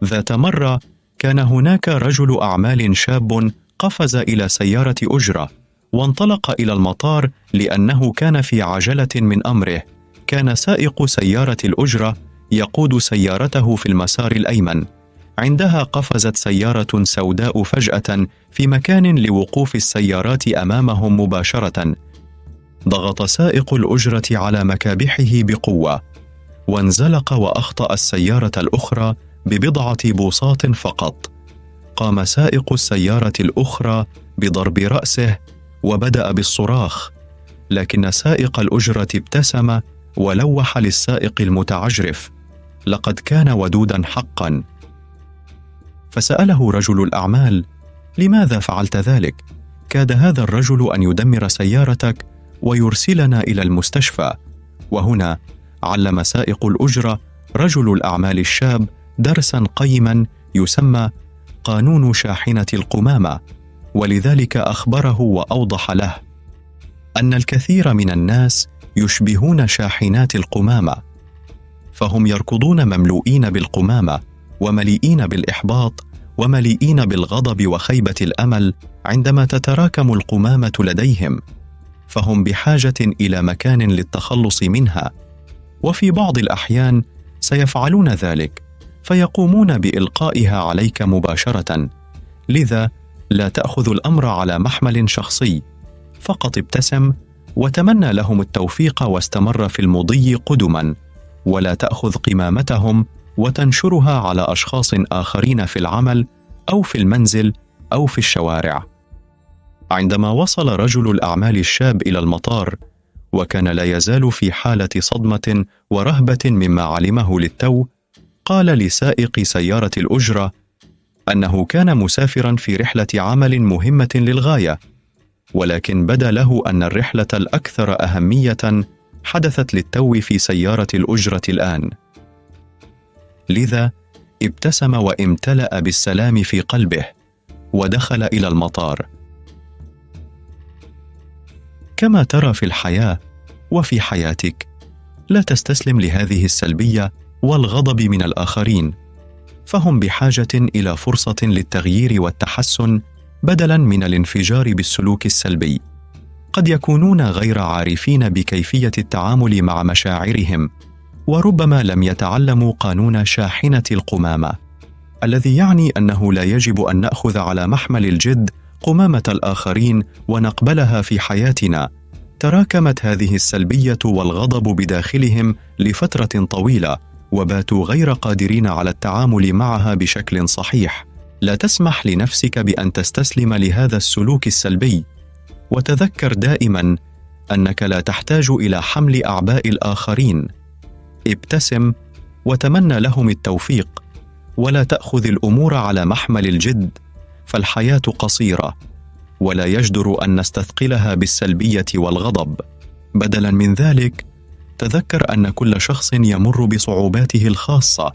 ذات مرة كان هناك رجل أعمال شاب قفز إلى سيارة أجرة وانطلق إلى المطار لأنه كان في عجلة من أمره. كان سائق سيارة الأجرة يقود سيارته في المسار الأيمن. عندها قفزت سيارة سوداء فجأة في مكان لوقوف السيارات أمامهم مباشرة. ضغط سائق الأجرة على مكابحه بقوة وانزلق وأخطأ السيارة الأخرى ببضعة بوصات فقط. قام سائق السيارة الأخرى بضرب رأسه وبدأ بالصراخ، لكن سائق الأجرة ابتسم ولوح للسائق المتعجرف: لقد كان ودوداً حقاً. فسأله رجل الأعمال: لماذا فعلت ذلك؟ كاد هذا الرجل أن يدمر سيارتك ويرسلنا إلى المستشفى. وهنا علم سائق الأجرة رجل الأعمال الشاب درساً قيماً يسمى قانون شاحنة القمامة، ولذلك أخبره وأوضح له أن الكثير من الناس يشبهون شاحنات القمامة، فهم يركضون مملوئين بالقمامة ومليئين بالإحباط ومليئين بالغضب وخيبة الأمل عندما تتراكم القمامة لديهم، فهم بحاجة إلى مكان للتخلص منها، وفي بعض الأحيان سيفعلون ذلك فيقومون بإلقائها عليك مباشرة. لذا لا تأخذ الأمر على محمل شخصي، فقط ابتسم وتمنى لهم التوفيق واستمر في المضي قدما، ولا تأخذ قمامتهم وتنشرها على أشخاص آخرين في العمل أو في المنزل أو في الشوارع. عندما وصل رجل الأعمال الشاب إلى المطار، وكان لا يزال في حالة صدمة ورهبة مما علمه للتو، قال لسائق سيارة الأجرة أنه كان مسافراً في رحلة عمل مهمة للغاية، ولكن بدا له أن الرحلة الأكثر أهمية حدثت للتو في سيارة الأجرة الآن. لذا ابتسم وامتلأ بالسلام في قلبه ودخل إلى المطار. كما ترى في الحياة وفي حياتك، لا تستسلم لهذه السلبية والغضب من الآخرين، فهم بحاجة إلى فرصة للتغيير والتحسن بدلاً من الانفجار بالسلوك السلبي. قد يكونون غير عارفين بكيفية التعامل مع مشاعرهم، وربما لم يتعلموا قانون شاحنة القمامة، الذي يعني أنه لا يجب أن نأخذ على محمل الجد قمامة الآخرين ونقبلها في حياتنا. تراكمت هذه السلبية والغضب بداخلهم لفترة طويلة، وباتوا غير قادرين على التعامل معها بشكل صحيح. لا تسمح لنفسك بأن تستسلم لهذا السلوك السلبي، وتذكر دائماً أنك لا تحتاج إلى حمل أعباء الآخرين. ابتسم وتمنى لهم التوفيق، ولا تأخذ الأمور على محمل الجد، فالحياة قصيرة ولا يجدر أن نستثقلها بالسلبية والغضب. بدلاً من ذلك، تذكر أن كل شخص يمر بصعوباته الخاصة،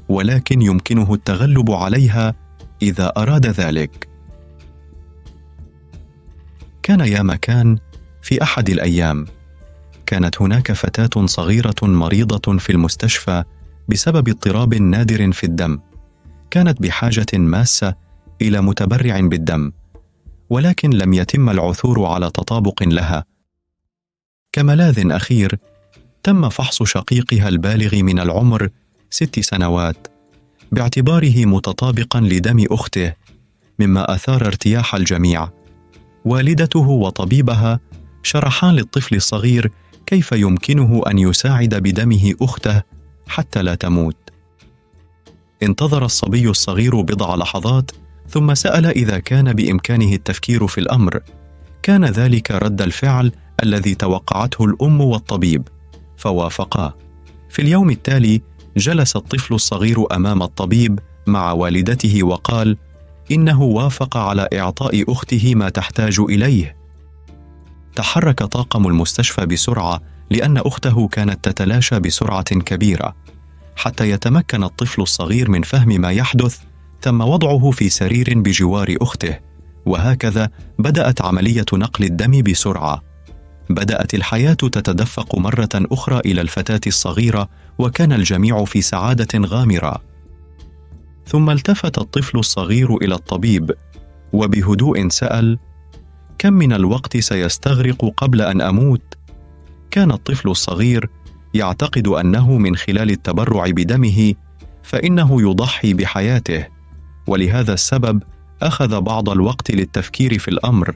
ولكن يمكنه التغلب عليها إذا أراد ذلك. كان يا مكان في أحد الأيام، كانت هناك فتاة صغيرة مريضة في المستشفى بسبب اضطراب نادر في الدم. كانت بحاجة ماسة إلى متبرع بالدم، ولكن لم يتم العثور على تطابق لها. كملاذ أخير، تم فحص شقيقها البالغ من العمر 6 سنوات باعتباره متطابقاً لدم أخته، مما أثار ارتياح الجميع. والدته وطبيبها شرحا للطفل الصغير كيف يمكنه أن يساعد بدمه أخته حتى لا تموت. انتظر الصبي الصغير بضع لحظات، ثم سأل إذا كان بإمكانه التفكير في الأمر. كان ذلك رد الفعل الذي توقعته الأم والطبيب، فوافقا. في اليوم التالي جلس الطفل الصغير أمام الطبيب مع والدته وقال إنه وافق على إعطاء أخته ما تحتاج إليه. تحرك طاقم المستشفى بسرعة لأن أخته كانت تتلاشى بسرعة كبيرة. حتى يتمكن الطفل الصغير من فهم ما يحدث، تم وضعه في سرير بجوار أخته، وهكذا بدأت عملية نقل الدم بسرعة. بدأت الحياة تتدفق مرة أخرى إلى الفتاة الصغيرة، وكان الجميع في سعادة غامرة. ثم التفت الطفل الصغير إلى الطبيب وبهدوء سأل: كم من الوقت سيستغرق قبل أن أموت؟ كان الطفل الصغير يعتقد أنه من خلال التبرع بدمه فإنه يضحي بحياته، ولهذا السبب أخذ بعض الوقت للتفكير في الأمر.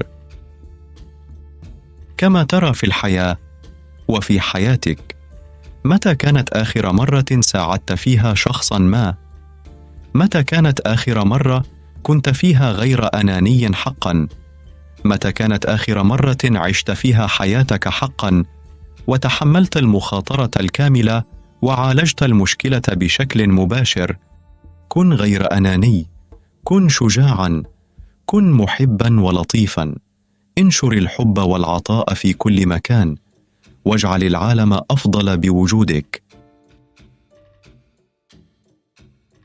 كما ترى في الحياة وفي حياتك، متى كانت آخر مرة ساعدت فيها شخصاً ما؟ متى كانت آخر مرة كنت فيها غير أناني حقاً؟ متى كانت آخر مرة عشت فيها حياتك حقاً وتحملت المخاطرة الكاملة وعالجت المشكلة بشكل مباشر؟ كن غير أناني، كن شجاعاً، كن محباً ولطيفاً، انشر الحب والعطاء في كل مكان، واجعل العالم أفضل بوجودك.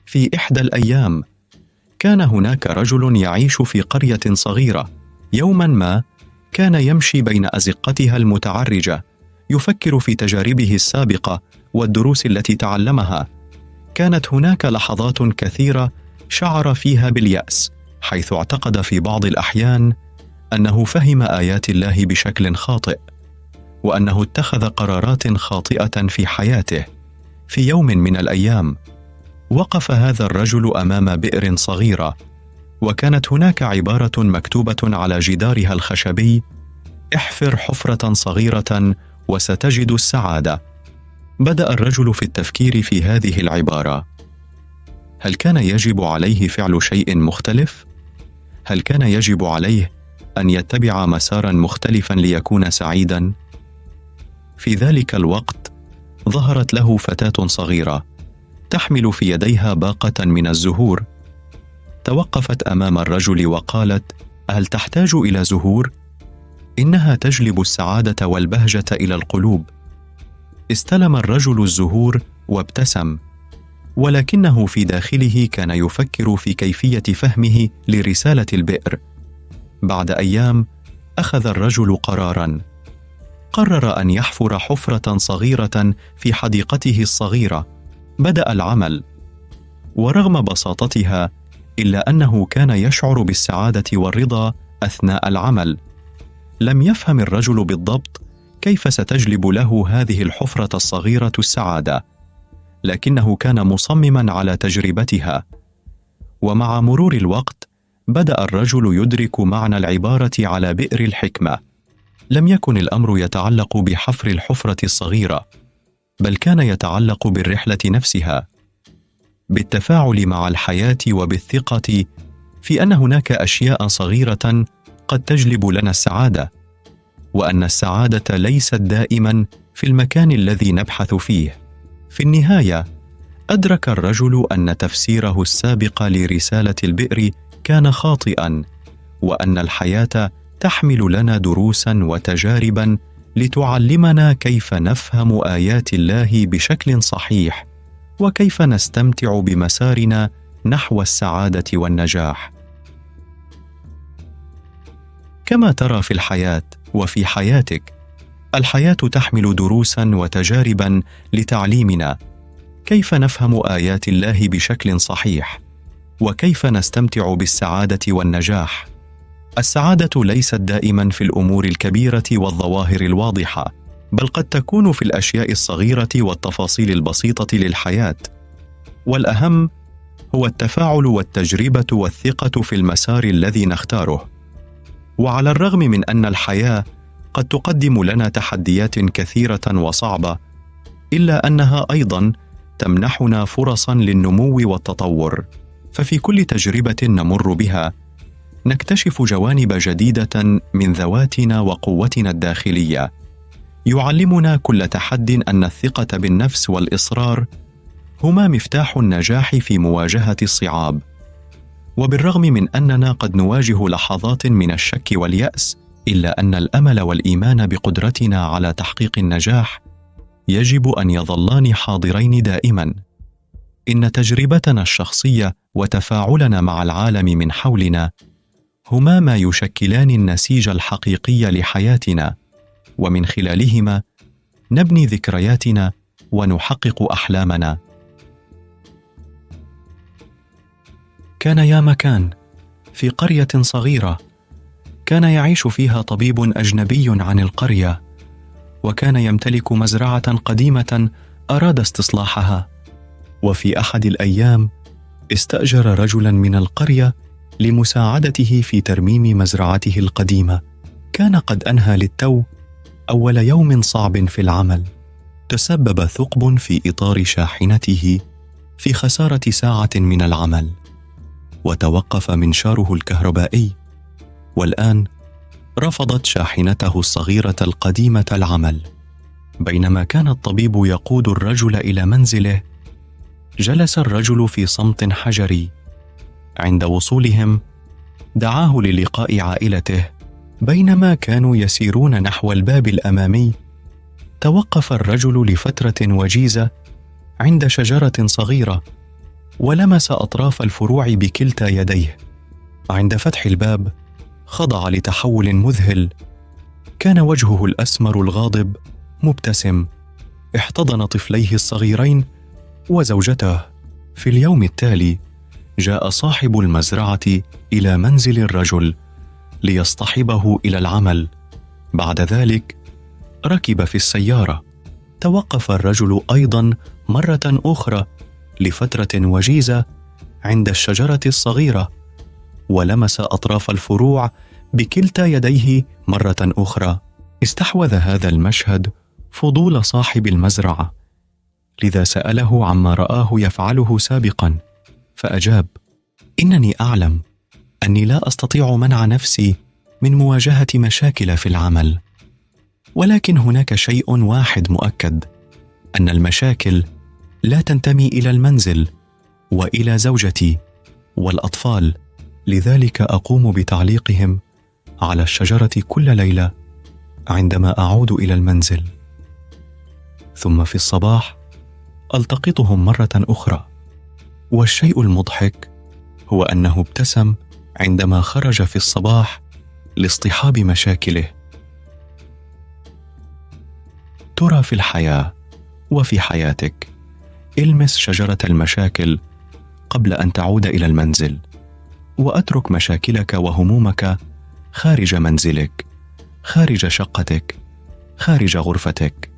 في إحدى الأيام كان هناك رجل يعيش في قرية صغيرة. يوما ما كان يمشي بين أزقتها المتعرجة يفكر في تجاربه السابقة والدروس التي تعلمها. كانت هناك لحظات كثيرة شعر فيها باليأس، حيث اعتقد في بعض الأحيان أنه فهم آيات الله بشكل خاطئ، وأنه اتخذ قرارات خاطئة في حياته. في يوم من الأيام وقف هذا الرجل أمام بئر صغيرة، وكانت هناك عبارة مكتوبة على جدارها الخشبي: احفر حفرة صغيرة وستجد السعادة. بدأ الرجل في التفكير في هذه العبارة. هل كان يجب عليه فعل شيء مختلف؟ هل كان يجب عليه أن يتبع مسارا مختلفا ليكون سعيدا؟ في ذلك الوقت ظهرت له فتاة صغيرة تحمل في يديها باقة من الزهور. توقفت أمام الرجل وقالت: هل تحتاج إلى زهور؟ إنها تجلب السعادة والبهجة إلى القلوب. استلم الرجل الزهور وابتسم، ولكنه في داخله كان يفكر في كيفية فهمه لرسالة البئر. بعد أيام أخذ الرجل قراراً. قرر أن يحفر حفرة صغيرة في حديقته الصغيرة. بدأ العمل، ورغم بساطتها إلا أنه كان يشعر بالسعادة والرضا أثناء العمل. لم يفهم الرجل بالضبط كيف ستجلب له هذه الحفرة الصغيرة السعادة، لكنه كان مصمماً على تجربتها. ومع مرور الوقت بدأ الرجل يدرك معنى العبارة على بئر الحكمة. لم يكن الأمر يتعلق بحفر الحفرة الصغيرة، بل كان يتعلق بالرحلة نفسها، بالتفاعل مع الحياة وبالثقة في أن هناك أشياء صغيرة قد تجلب لنا السعادة، وأن السعادة ليست دائما في المكان الذي نبحث فيه. في النهاية أدرك الرجل أن تفسيره السابق لرسالة البئر كان خاطئا، وأن الحياة تحمل لنا دروسا وتجاربا لتعلمنا كيف نفهم آيات الله بشكل صحيح، وكيف نستمتع بمسارنا نحو السعادة والنجاح. كما ترى في الحياة وفي حياتك، الحياة تحمل دروسا وتجاربا لتعليمنا كيف نفهم آيات الله بشكل صحيح، وكيف نستمتع بالسعادة والنجاح. السعادة ليست دائما في الأمور الكبيرة والظواهر الواضحة، بل قد تكون في الأشياء الصغيرة والتفاصيل البسيطة للحياة. والأهم هو التفاعل والتجربة والثقة في المسار الذي نختاره. وعلى الرغم من أن الحياة قد تقدم لنا تحديات كثيرة وصعبة، إلا أنها أيضا تمنحنا فرصا للنمو والتطور. ففي كل تجربة نمر بها نكتشف جوانب جديدة من ذواتنا وقوتنا الداخلية. يعلمنا كل تحد أن الثقة بالنفس والإصرار هما مفتاح النجاح في مواجهة الصعاب. وبالرغم من أننا قد نواجه لحظات من الشك واليأس، إلا أن الأمل والإيمان بقدرتنا على تحقيق النجاح يجب أن يظلان حاضرين دائما. إن تجربتنا الشخصية وتفاعلنا مع العالم من حولنا هما ما يشكلان النسيج الحقيقي لحياتنا، ومن خلالهما نبني ذكرياتنا ونحقق أحلامنا. كان يا مكان في قرية صغيرة كان يعيش فيها طبيب أجنبي عن القرية، وكان يمتلك مزرعة قديمة أراد استصلاحها. وفي أحد الأيام استأجر رجلا من القرية لمساعدته في ترميم مزرعته القديمة. كان قد أنهى للتو أول يوم صعب في العمل. تسبب ثقب في إطار شاحنته في خسارة ساعة من العمل، وتوقف منشاره الكهربائي، والآن رفضت شاحنته الصغيرة القديمة العمل. بينما كان الطبيب يقود الرجل إلى منزله، جلس الرجل في صمت حجري. عند وصولهم دعاه للقاء عائلته. بينما كانوا يسيرون نحو الباب الأمامي، توقف الرجل لفترة وجيزة عند شجرة صغيرة، ولمس أطراف الفروع بكلتا يديه. عند فتح الباب خضع لتحول مذهل. كان وجهه الأسمر الغاضب مبتسم، احتضن طفليه الصغيرين وزوجته. في اليوم التالي جاء صاحب المزرعة إلى منزل الرجل ليصطحبه إلى العمل. بعد ذلك ركب في السيارة. توقف الرجل أيضا مرة أخرى لفترة وجيزة عند الشجرة الصغيرة، ولمس أطراف الفروع بكلتا يديه مرة أخرى. استحوذ هذا المشهد فضول صاحب المزرعة، لذا سأله عما رآه يفعله سابقا، فأجاب: إنني أعلم أني لا أستطيع منع نفسي من مواجهة مشاكل في العمل، ولكن هناك شيء واحد مؤكد، أن المشاكل لا تنتمي إلى المنزل وإلى زوجتي والأطفال، لذلك أقوم بتعليقهم على الشجرة كل ليلة عندما أعود إلى المنزل، ثم في الصباح ألتقطهم مرة أخرى. والشيء المضحك هو أنه ابتسم عندما خرج في الصباح لاصطحاب مشاكله. ترى في الحياة وفي حياتك المس شجرة المشاكل قبل أن تعود إلى المنزل، وأترك مشاكلك وهمومك خارج منزلك، خارج شقتك، خارج غرفتك.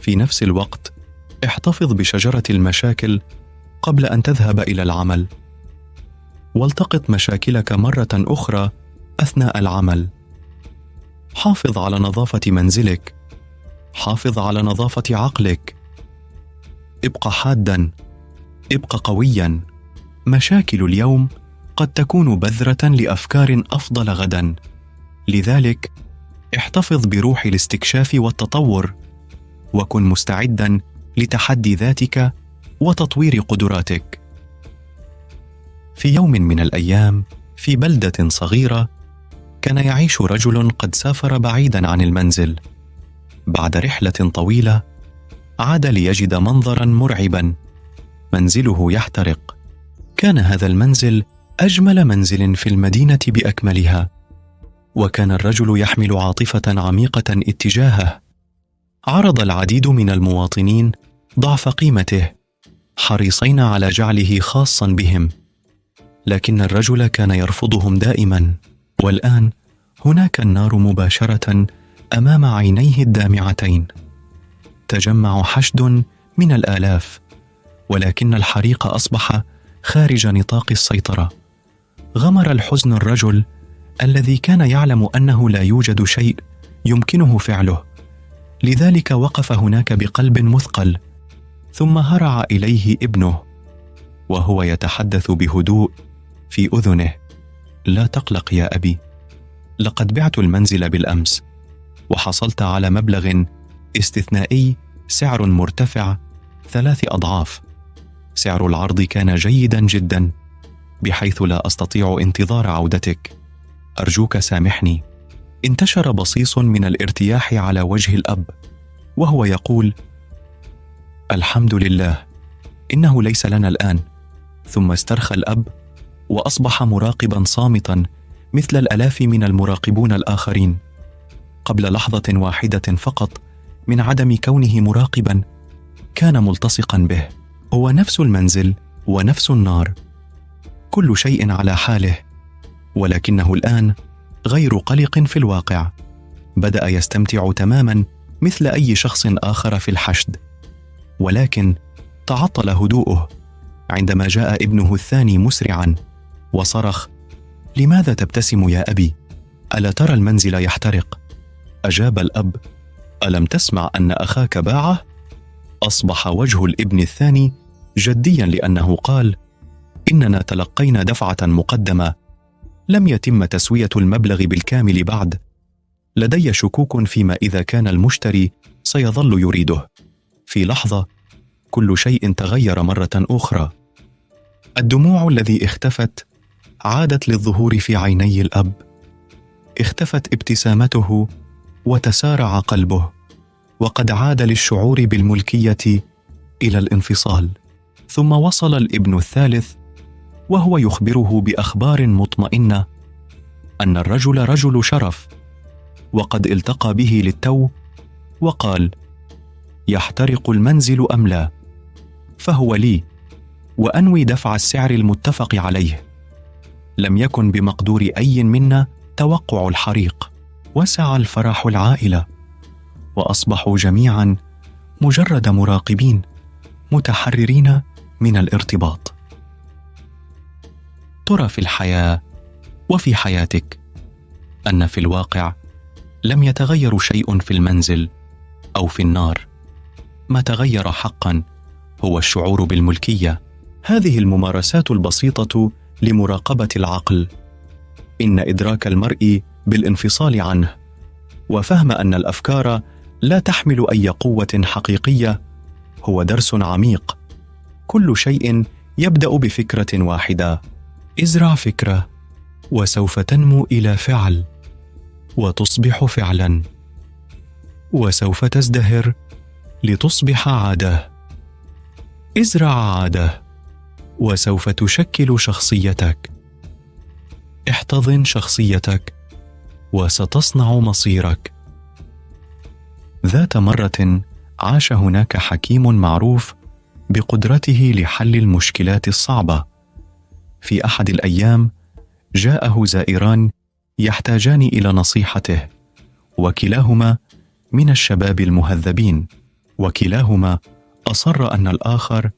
في نفس الوقت احتفظ بشجرة المشاكل قبل أن تذهب إلى العمل، والتقط مشاكلك مرة أخرى أثناء العمل. حافظ على نظافة منزلك، حافظ على نظافة عقلك. ابقى حاداً، ابقى قوياً. مشاكل اليوم قد تكون بذرة لأفكار أفضل غداً، لذلك احتفظ بروح الاستكشاف والتطور، وكن مستعداً لتحدي ذاتك وتطوير قدراتك. في يوم من الأيام في بلدة صغيرة كان يعيش رجل قد سافر بعيداً عن المنزل. بعد رحلة طويلة عاد ليجد منظراً مرعباً، منزله يحترق. كان هذا المنزل أجمل منزل في المدينة بأكملها، وكان الرجل يحمل عاطفة عميقة اتجاهه. عرض العديد من المواطنين ضعف قيمته، حريصين على جعله خاصاً بهم، لكن الرجل كان يرفضهم دائماً. والآن هناك النار مباشرة أمام عينيه الدامعتين. تجمع حشد من الآلاف، ولكن الحريق أصبح خارج نطاق السيطرة. غمر الحزن الرجل الذي كان يعلم أنه لا يوجد شيء يمكنه فعله، لذلك وقف هناك بقلب مثقل. ثم هرع إليه ابنه وهو يتحدث بهدوء في أذنه: لا تقلق يا أبي، لقد بعت المنزل بالأمس، وحصلت على مبلغ استثنائي، سعر مرتفع 3 أضعاف. سعر العرض كان جيدا جدا، بحيث لا أستطيع انتظار عودتك. أرجوك سامحني. انتشر بصيص من الارتياح على وجه الأب وهو يقول: الحمد لله، إنه ليس لنا الآن. ثم استرخى الأب وأصبح مراقبا صامتا مثل الآلاف من المراقبون الآخرين. قبل لحظة واحدة فقط من عدم كونه مراقبا كان ملتصقا به. هو نفس المنزل ونفس النار، كل شيء على حاله، ولكنه الآن غير قلق في الواقع. بدأ يستمتع تماما مثل أي شخص آخر في الحشد، ولكن تعطل هدوءه عندما جاء ابنه الثاني مسرعا وصرخ: لماذا تبتسم يا أبي؟ ألا ترى المنزل يحترق؟ أجاب الأب: ألم تسمع أن أخاك باعه؟ أصبح وجه الابن الثاني جديا لأنه قال: إننا تلقينا دفعة مقدمة، لم يتم تسوية المبلغ بالكامل بعد. لدي شكوك فيما إذا كان المشتري سيظل يريده. في لحظة كل شيء تغير مرة أخرى. الدموع التي اختفت عادت للظهور في عيني الأب، اختفت ابتسامته وتسارع قلبه، وقد عاد للشعور بالملكية إلى الانفصال. ثم وصل الابن الثالث وهو يخبره بأخبار مطمئنة أن الرجل رجل شرف، وقد التقى به للتو، وقال: يحترق المنزل أم لا؟ فهو لي، وأنوي دفع السعر المتفق عليه. لم يكن بمقدور أي منا توقع الحريق، وسع الفرح العائلة، وأصبحوا جميعا مجرد مراقبين متحررين من الارتباط. ترى في الحياة وفي حياتك أن في الواقع لم يتغير شيء في المنزل أو في النار. ما تغير حقا هو الشعور بالملكية. هذه الممارسات البسيطة لمراقبة العقل، إن إدراك المرء بالانفصال عنه وفهم أن الأفكار لا تحمل أي قوة حقيقية هو درس عميق. كل شيء يبدأ بفكرة واحدة. ازرع فكرة وسوف تنمو إلى فعل، وتصبح فعلا، وسوف تزدهر لتصبح عادة. ازرع عادة وسوف تشكل شخصيتك. احتضن شخصيتك وستصنع مصيرك. ذات مرة عاش هناك حكيم معروف بقدرته لحل المشكلات الصعبة. في أحد الأيام جاءه زائران يحتاجان إلى نصيحته، وكلاهما من الشباب المهذبين، وكلاهما أصر أن الآخر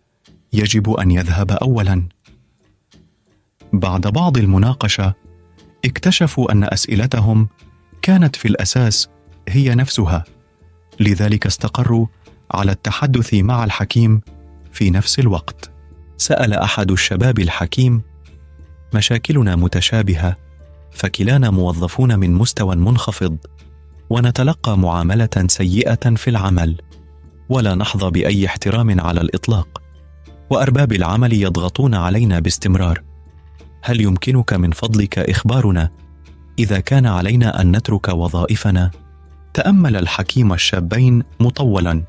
يجب أن يذهب أولا. بعد بعض المناقشة اكتشفوا أن أسئلتهم كانت في الأساس هي نفسها، لذلك استقروا على التحدث مع الحكيم في نفس الوقت. سأل أحد الشباب الحكيم: مشاكلنا متشابهة، فكلانا موظفون من مستوى منخفض، ونتلقى معاملة سيئة في العمل، ولا نحظى بأي احترام على الإطلاق، وأرباب العمل يضغطون علينا باستمرار. هل يمكنك من فضلك إخبارنا إذا كان علينا أن نترك وظائفنا؟ تأمل الحكيم الشابين مطولا،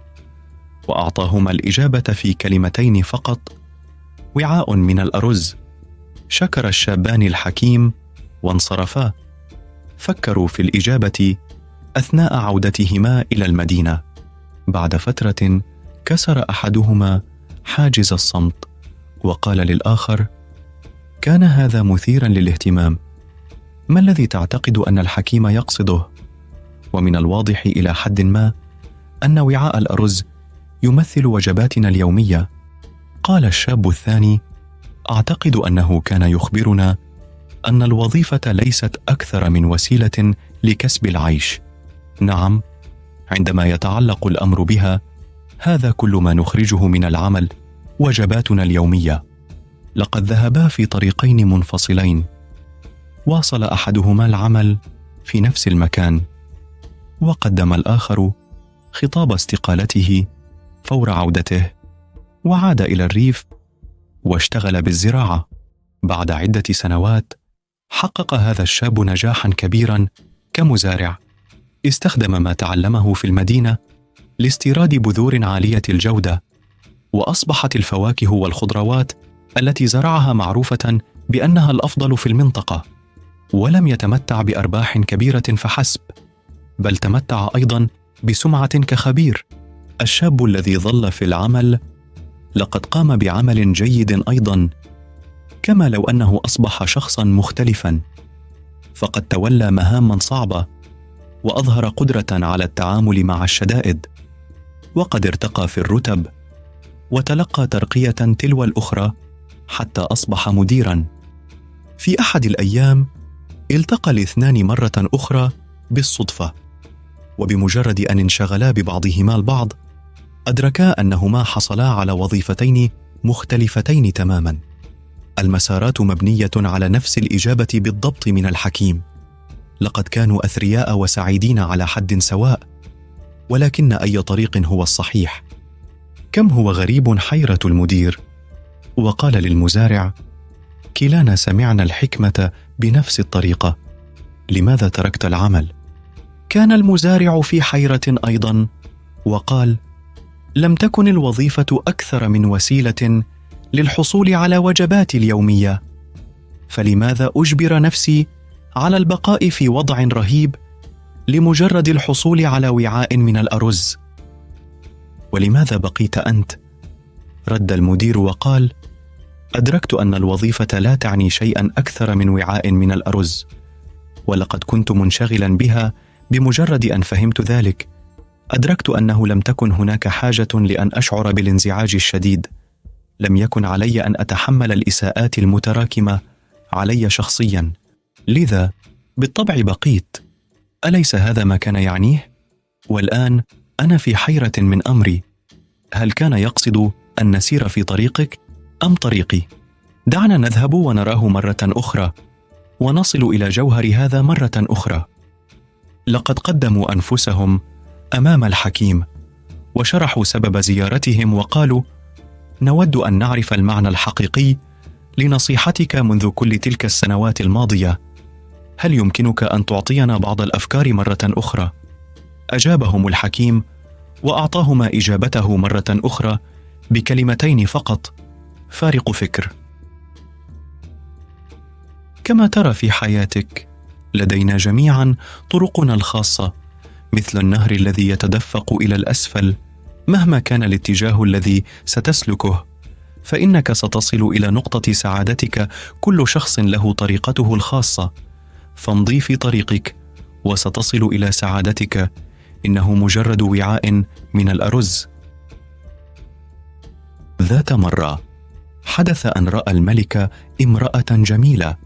وأعطاهما الإجابة في كلمتين فقط: وعاء من الأرز. شكر الشابان الحكيم وانصرفا. فكروا في الإجابة أثناء عودتهما إلى المدينة. بعد فترة كسر أحدهما حاجز الصمت وقال للآخر: كان هذا مثيرا للاهتمام. ما الذي تعتقد أن الحكيم يقصده؟ ومن الواضح إلى حد ما أن وعاء الأرز يمثل وجباتنا اليومية. قال الشاب الثاني: أعتقد أنه كان يخبرنا أن الوظيفة ليست أكثر من وسيلة لكسب العيش. نعم، عندما يتعلق الأمر بها، هذا كل ما نخرجه من العمل، وجباتنا اليومية. لقد ذهبا في طريقين منفصلين. واصل أحدهما العمل في نفس المكان، وقدم الآخر خطاب استقالته فور عودته، وعاد إلى الريف واشتغل بالزراعة. بعد عدة سنوات حقق هذا الشاب نجاحا كبيرا كمزارع. استخدم ما تعلمه في المدينة لاستيراد بذور عالية الجودة، وأصبحت الفواكه والخضروات التي زرعها معروفة بأنها الأفضل في المنطقة. ولم يتمتع بأرباح كبيرة فحسب، بل تمتع أيضا بسمعة كخبير. الشاب الذي ظل في العمل لقد قام بعمل جيد أيضا، كما لو أنه أصبح شخصا مختلفا، فقد تولى مهاما صعبة وأظهر قدرة على التعامل مع الشدائد، وقد ارتقى في الرتب وتلقى ترقية تلو الأخرى حتى أصبح مديرا. في أحد الأيام التقى الاثنان مرة أخرى بالصدفة، وبمجرد أن انشغلا ببعضهما البعض أدركا أنهما حصلا على وظيفتين مختلفتين تماما. المسارات مبنية على نفس الإجابة بالضبط من الحكيم. لقد كانوا أثرياء وسعيدين على حد سواء، ولكن أي طريق هو الصحيح؟ كم هو غريب حيرة المدير. وقال للمزارع: كلانا سمعنا الحكمة بنفس الطريقة، لماذا تركت العمل؟ كان المزارع في حيرة أيضا، وقال: لم تكن الوظيفة أكثر من وسيلة للحصول على وجباتي اليومية، فلماذا أجبر نفسي على البقاء في وضع رهيب لمجرد الحصول على وعاء من الأرز؟ ولماذا بقيت أنت؟ رد المدير وقال: أدركت أن الوظيفة لا تعني شيئا أكثر من وعاء من الأرز، ولقد كنت منشغلا بها. بمجرد أن فهمت ذلك أدركت أنه لم تكن هناك حاجة لأن أشعر بالانزعاج الشديد. لم يكن علي أن أتحمل الإساءات المتراكمة علي شخصيا، لذا بالطبع بقيت. أليس هذا ما كان يعنيه؟ والآن أنا في حيرة من أمري. هل كان يقصد أن نسير في طريقك أم طريقي؟ دعنا نذهب ونراه مرة أخرى، ونصل إلى جوهر هذا مرة أخرى. لقد قدموا أنفسهم أمام الحكيم وشرحوا سبب زيارتهم، وقالوا: نود أن نعرف المعنى الحقيقي لنصيحتك منذ كل تلك السنوات الماضية. هل يمكنك أن تعطينا بعض الأفكار مرة أخرى؟ أجابهم الحكيم وأعطاهما إجابته مرة أخرى بكلمتين فقط: فارق فكر. كما ترى في حياتك، لدينا جميعا طرقنا الخاصة، مثل النهر الذي يتدفق إلى الأسفل. مهما كان الاتجاه الذي ستسلكه فإنك ستصل إلى نقطة سعادتك. كل شخص له طريقته الخاصة، فامضي في طريقك وستصل إلى سعادتك. إنه مجرد وعاء من الأرز. ذات مرة حدث أن رأى الملك امرأة جميلة،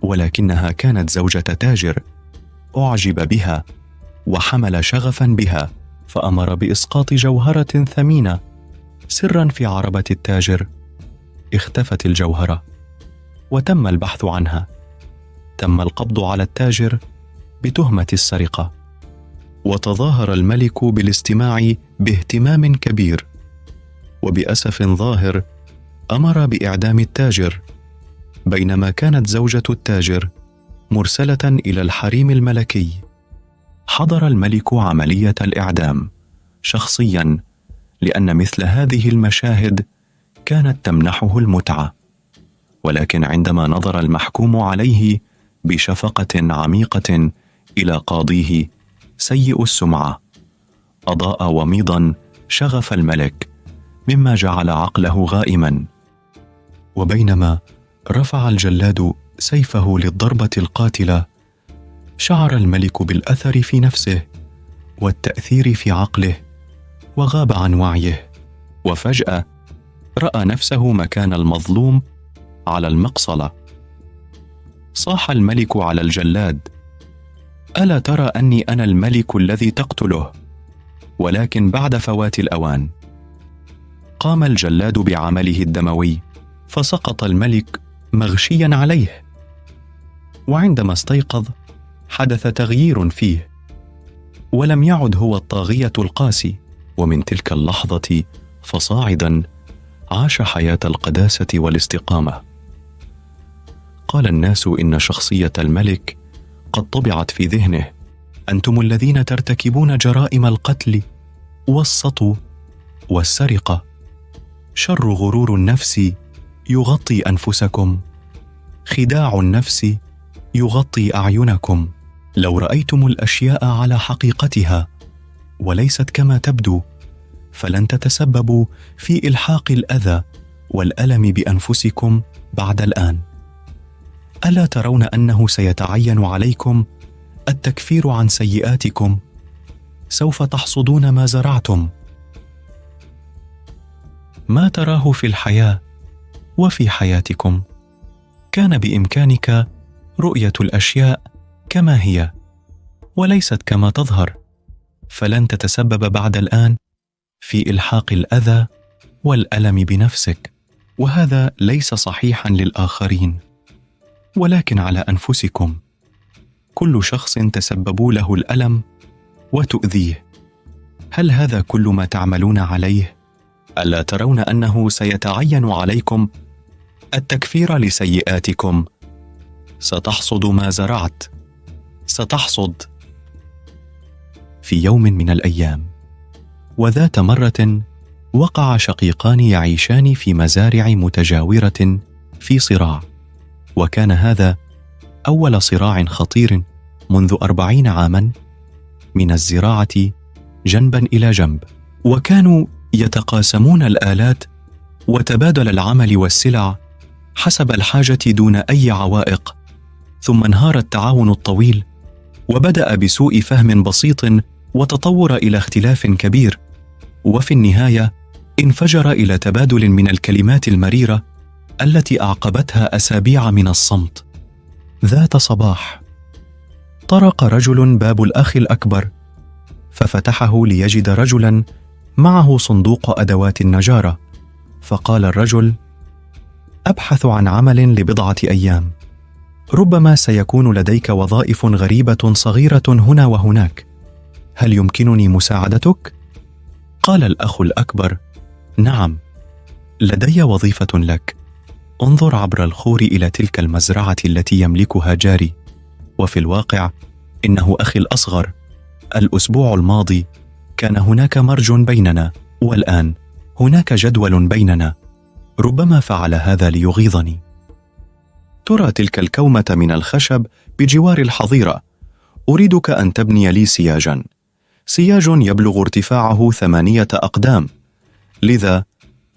ولكنها كانت زوجة تاجر. أعجب بها وحمل شغفا بها، فأمر بإسقاط جوهرة ثمينة سرا في عربة التاجر. اختفت الجوهرة وتم البحث عنها. تم القبض على التاجر بتهمة السرقة، وتظاهر الملك بالاستماع باهتمام كبير، وبأسف ظاهر أمر بإعدام التاجر، بينما كانت زوجة التاجر مرسلة إلى الحريم الملكي. حضر الملك عملية الإعدام شخصيا، لأن مثل هذه المشاهد كانت تمنحه المتعة. ولكن عندما نظر المحكوم عليه بشفقة عميقة إلى قاضيه سيء السمعة، أضاء وميضا شغف الملك، مما جعل عقله غائما. وبينما رفع الجلاد سيفه للضربة القاتلة، شعر الملك بالأثر في نفسه والتأثير في عقله، وغاب عن وعيه. وفجأة رأى نفسه مكان المظلوم على المقصلة. صاح الملك على الجلاد: ألا ترى أني أنا الملك الذي تقتله؟ ولكن بعد فوات الأوان. قام الجلاد بعمله الدموي، فسقط الملك مغشيا عليه. وعندما استيقظ حدث تغيير فيه، ولم يعد هو الطاغية القاسي. ومن تلك اللحظة فصاعدا عاش حياة القداسة والاستقامة. قال الناس إن شخصية الملك قد طبعت في ذهنه: أنتم الذين ترتكبون جرائم القتل والسطو والسرقة، شر غرور النفس يغطي أنفسكم، خداع النفس يغطي أعينكم. لو رأيتم الأشياء على حقيقتها وليست كما تبدو، فلن تتسببوا في إلحاق الأذى والألم بأنفسكم بعد الآن؟ ألا ترون أنه سيتعين عليكم التكفير عن سيئاتكم؟ سوف تحصدون ما زرعتم. ما تراه في الحياة وفي حياتكم. كان بإمكانك رؤية الأشياء كما هي وليست كما تظهر، فلن تتسبب بعد الآن في إلحاق الأذى والألم بنفسك، وهذا ليس صحيحا للآخرين ولكن على أنفسكم. كل شخص تسببوا له الألم وتؤذيه. هل هذا كل ما تعملون عليه؟ ألا ترون أنه سيتعين عليكم التكفير لسيئاتكم؟ ستحصد ما زرعت. ستحصد. في يوم من الأيام، وذات مرة، وقع شقيقان يعيشان في مزارع متجاورة في صراع، وكان هذا أول صراع خطير منذ 40 عاما من الزراعة جنبا إلى جنب، وكانوا يتقاسمون الآلات وتبادل العمل والسلع حسب الحاجة دون أي عوائق. ثم انهار التعاون الطويل، وبدأ بسوء فهم بسيط وتطور إلى اختلاف كبير، وفي النهاية انفجر إلى تبادل من الكلمات المريرة التي أعقبتها أسابيع من الصمت. ذات صباح طرق رجل باب الأخ الأكبر، ففتحه ليجد رجلا معه صندوق أدوات النجارة. فقال الرجل: أبحث عن عمل لبضعة أيام، ربما سيكون لديك وظائف غريبة صغيرة هنا وهناك، هل يمكنني مساعدتك؟ قال الأخ الأكبر: نعم، لدي وظيفة لك. انظر عبر الخور إلى تلك المزرعة التي يملكها جاري، وفي الواقع إنه أخي الأصغر. الأسبوع الماضي كان هناك مرج بيننا، والآن هناك جدول بيننا. ربما فعل هذا ليغيظني. ترى تلك الكومة من الخشب بجوار الحظيرة. أريدك أن تبني لي سياجا. سياج يبلغ ارتفاعه 8 أقدام، لذا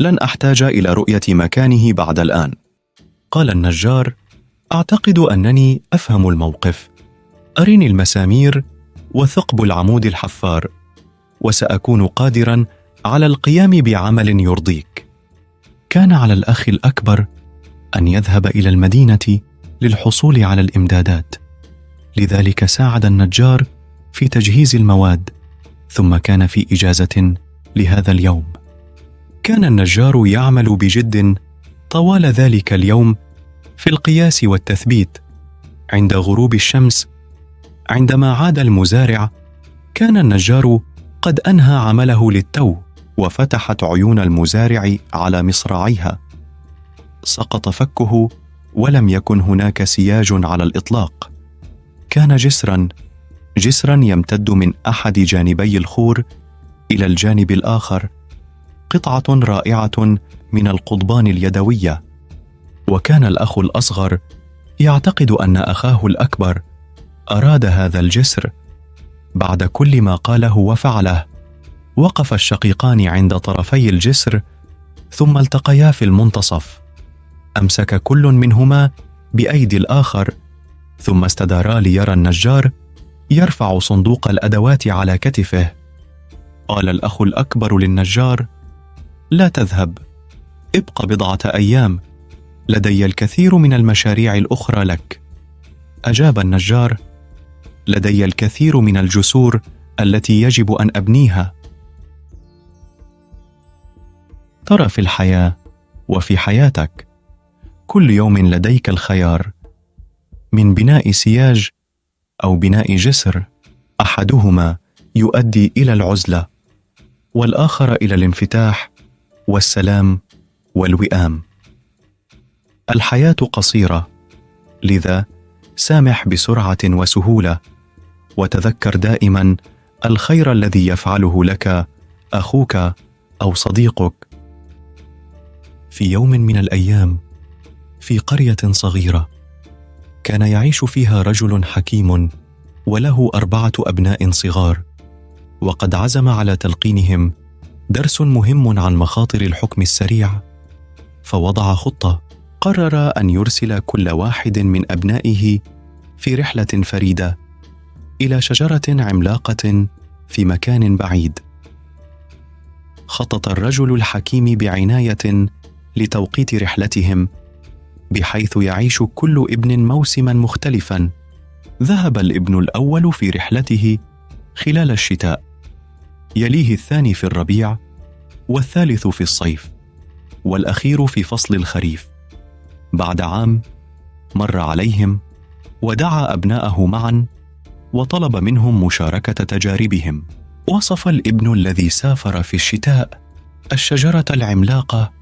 لن أحتاج إلى رؤية مكانه بعد الآن. قال النجار: أعتقد أنني أفهم الموقف. أرني المسامير وثقب العمود الحفار، وسأكون قادرا على القيام بعمل يرضيك. كان على الأخ الأكبر أن يذهب إلى المدينة للحصول على الإمدادات، لذلك ساعد النجار في تجهيز المواد، ثم كان في إجازة لهذا اليوم. كان النجار يعمل بجد طوال ذلك اليوم في القياس والتثبيت. عند غروب الشمس، عندما عاد المزارع، كان النجار قد أنهى عمله للتو، وفتحت عيون المزارع على مصراعيها. سقط فكه ولم يكن هناك سياج على الإطلاق. كان جسرا يمتد من أحد جانبي الخور إلى الجانب الآخر، قطعة رائعة من القضبان اليدوية. وكان الأخ الأصغر يعتقد أن أخاه الأكبر أراد هذا الجسر. بعد كل ما قاله وفعله، وقف الشقيقان عند طرفي الجسر، ثم التقيا في المنتصف. أمسك كل منهما بأيدي الآخر، ثم استدارا ليرى النجار يرفع صندوق الأدوات على كتفه. قال الأخ الأكبر للنجار: لا تذهب، ابق بضعة أيام، لدي الكثير من المشاريع الأخرى لك. أجاب النجار: لدي الكثير من الجسور التي يجب أن أبنيها. ترى في الحياة وفي حياتك كل يوم لديك الخيار من بناء سياج أو بناء جسر، أحدهما يؤدي إلى العزلة، والآخر إلى الانفتاح والسلام والوئام. الحياة قصيرة، لذا سامح بسرعة وسهولة، وتذكر دائما الخير الذي يفعله لك أخوك أو صديقك. في يوم من الأيام، في قرية صغيرة، كان يعيش فيها رجل حكيم وله 4 أبناء صغار، وقد عزم على تلقينهم درس مهم عن مخاطر الحكم السريع. فوضع خطة. قرر أن يرسل كل واحد من أبنائه في رحلة فريدة إلى شجرة عملاقة في مكان بعيد. خطط الرجل الحكيم بعناية لتوقيت رحلتهم، بحيث يعيش كل ابن موسما مختلفا. ذهب الابن الأول في رحلته خلال الشتاء، يليه الثاني في الربيع، والثالث في الصيف، والأخير في فصل الخريف. بعد عام مر عليهم، ودعا أبناءه معا وطلب منهم مشاركة تجاربهم. وصف الابن الذي سافر في الشتاء الشجرة العملاقة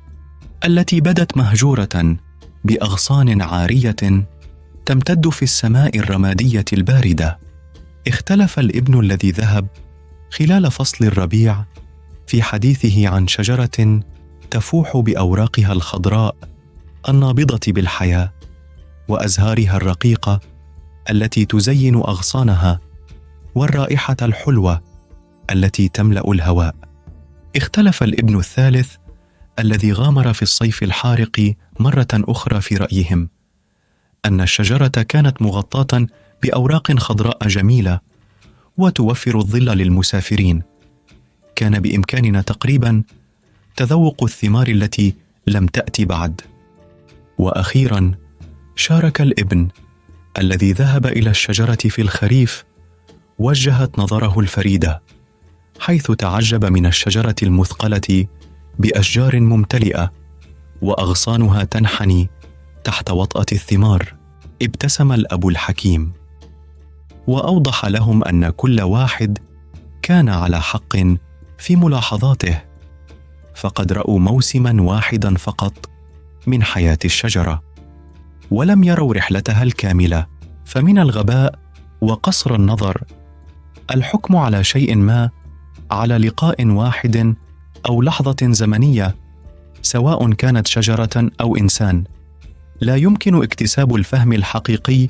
التي بدت مهجورة بأغصان عارية تمتد في السماء الرمادية الباردة. اختلف الابن الذي ذهب خلال فصل الربيع في حديثه عن شجرة تفوح بأوراقها الخضراء النابضة بالحياة، وأزهارها الرقيقة التي تزين أغصانها، والرائحة الحلوة التي تملأ الهواء. اختلف الابن الثالث الذي غامر في الصيف الحارق مرة أخرى في رأيهم أن الشجرة كانت مغطاة بأوراق خضراء جميلة وتوفر الظل للمسافرين. كان بإمكاننا تقريبا تذوق الثمار التي لم تأتي بعد. وأخيرا شارك الابن الذي ذهب إلى الشجرة في الخريف وجهت نظره الفريدة، حيث تعجب من الشجرة المثقلة بأشجار ممتلئة وأغصانها تنحني تحت وطأة الثمار. ابتسم الأب الحكيم وأوضح لهم أن كل واحد كان على حق في ملاحظاته، فقد رأوا موسما واحدا فقط من حياة الشجرة، ولم يروا رحلتها الكاملة. فمن الغباء وقصر النظر الحكم على شيء ما على لقاء واحد أو لحظة زمنية، سواء كانت شجرة أو إنسان. لا يمكن اكتساب الفهم الحقيقي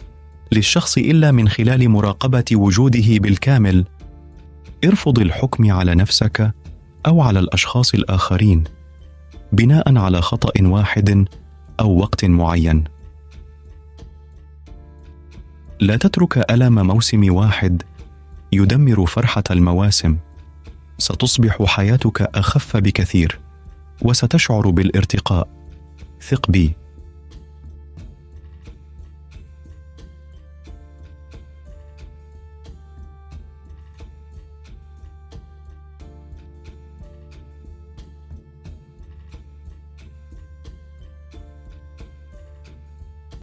للشخص إلا من خلال مراقبة وجوده بالكامل. ارفض الحكم على نفسك أو على الأشخاص الآخرين بناء على خطأ واحد أو وقت معين. لا تترك ألم موسم واحد يدمر فرحة المواسم. ستصبح حياتك أخف بكثير وستشعر بالارتقاء. ثق بي.